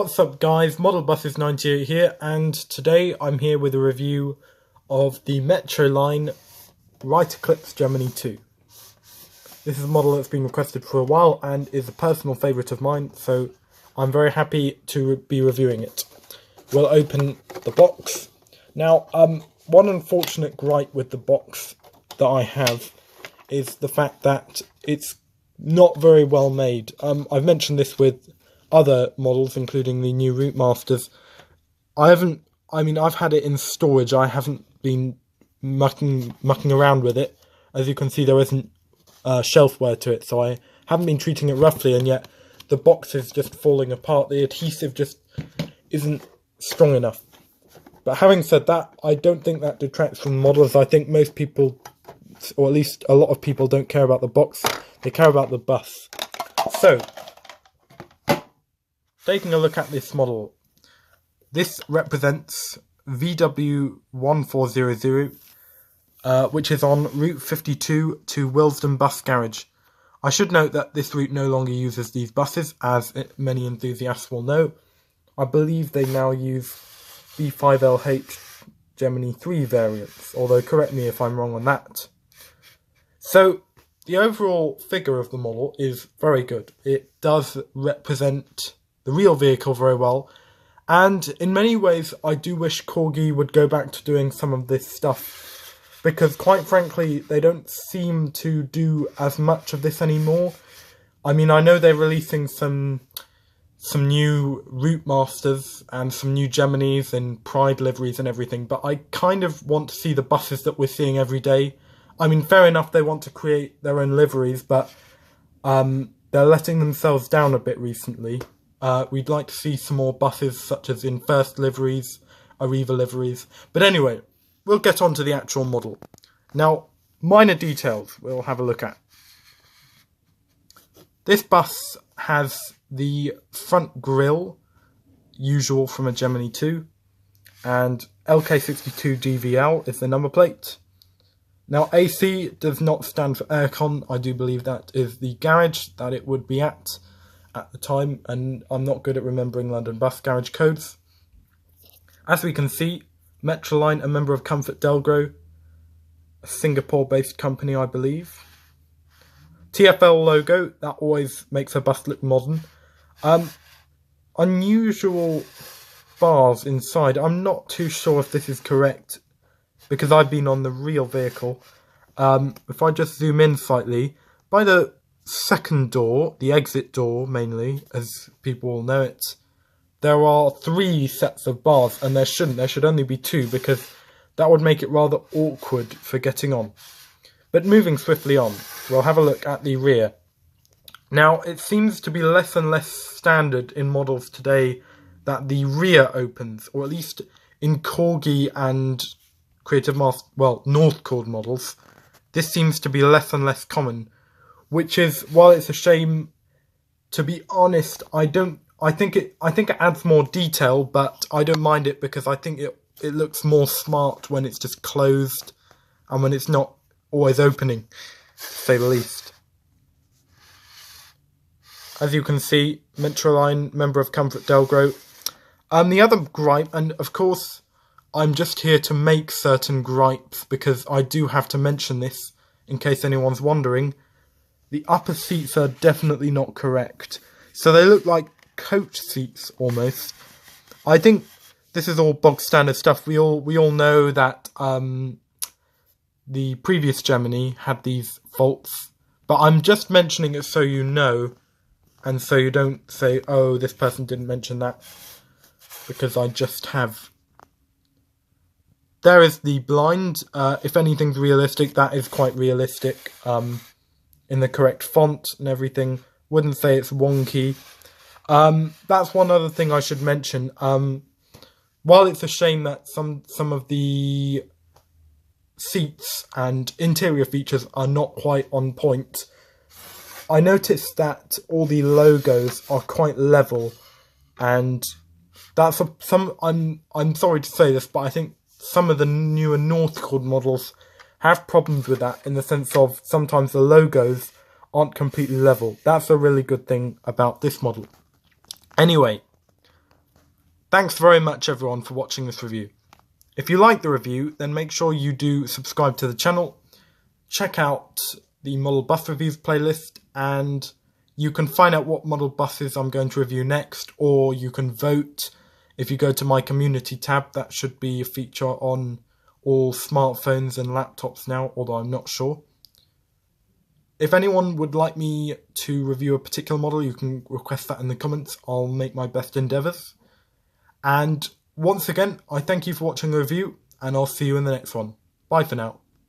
What's up guys, ModelBuses98 here, and today I'm here with a review of the Metroline Wright Eclipse Gemini 2. This is a model that's been requested for a while and is a personal favourite of mine, so I'm very happy to be reviewing it. We'll open the box. Now, one unfortunate gripe with the box that I have is the fact that it's not very well made. I've mentioned this with other models, including the new Root Masters. I've had it in storage. I haven't been mucking around with it. As you can see, there isn't shelfware to it, so I haven't been treating it roughly, and yet the box is just falling apart. The adhesive just isn't strong enough. But having said that, I don't think that detracts from models. I think most people, or at least a lot of people, don't care about the box. They care about the bus. So, taking a look at this model, this represents VW1400, which is en route 52 to Willesden Bus Garage. I should note that this route no longer uses these buses, as many enthusiasts will know. I believe they now use B5LH Gemini 3 variants, although correct me if I'm wrong on that. So, the overall figure of the model is very good. It does represent the real vehicle very well, and in many ways I do wish Corgi would go back to doing some of this stuff, because quite frankly they don't seem to do as much of this anymore. I mean, I know they're releasing some new Root Masters and some new Geminis and Pride liveries and everything, but I kind of want to see the buses that we're seeing every day. I mean, fair enough, they want to create their own liveries, but they're letting themselves down a bit recently. We'd like to see some more buses, such as in First liveries, Arriva liveries. But anyway, we'll get on to the actual model. Now, minor details we'll have a look at. This bus has the front grille, usual from a Gemini 2, and LK62GVL is the number plate. Now, AC does not stand for aircon. I do believe that is the garage that it would be at the time, and I'm not good at remembering London bus garage codes. As we can see, Metroline, a member of Comfort Delgro, a Singapore-based company, I believe. TfL logo, that always makes a bus look modern. Unusual bars inside. I'm not too sure if this is correct, because I've been on the real vehicle. If I just zoom in slightly, by the second door, the exit door mainly, as people will know it, there are 3 sets of bars, and there should only be 2, because that would make it rather awkward for getting on. But moving swiftly on, we'll have a look at the rear. Now, it seems to be less and less standard in models today that the rear opens, or at least in Corgi and Creative Master, well, Northcord models, this seems to be less and less common. Which is, while it's a shame, to be honest, I think it adds more detail, but I don't mind it, because I think it looks more smart when it's just closed and when it's not always opening, to say the least. As you can see, Metroline, member of Comfort Delgro. The other gripe, and of course I'm just here to make certain gripes, because I do have to mention this in case anyone's wondering. The upper seats are definitely not correct. So they look like coach seats almost. I think this is all bog standard stuff. We all know that the previous Gemini had these faults, but I'm just mentioning it so you know, and so you don't say, oh, this person didn't mention that, because I just have. There is the blind. If anything's realistic, that is quite realistic. In the correct font and everything. Wouldn't say it's wonky. That's one other thing I should mention. While it's a shame that some of the seats and interior features are not quite on point, I noticed that all the logos are quite level, and that's I'm sorry to say this, but I think some of the newer Northcord models have problems with that, in the sense of sometimes the logos aren't completely level. That's a really good thing about this model. Anyway, Thanks very much everyone for watching this review. If you like the review, then make sure you do subscribe to the channel, check out the model bus reviews playlist, and you can find out what model buses I'm going to review next, or you can vote if you go to my community tab. That should be a feature on all smartphones and laptops now, although I'm not sure. If anyone would like me to review a particular model, you can request that in the comments. I'll make my best endeavours. And once again, I thank you for watching the review, and I'll see you in the next one. Bye for now.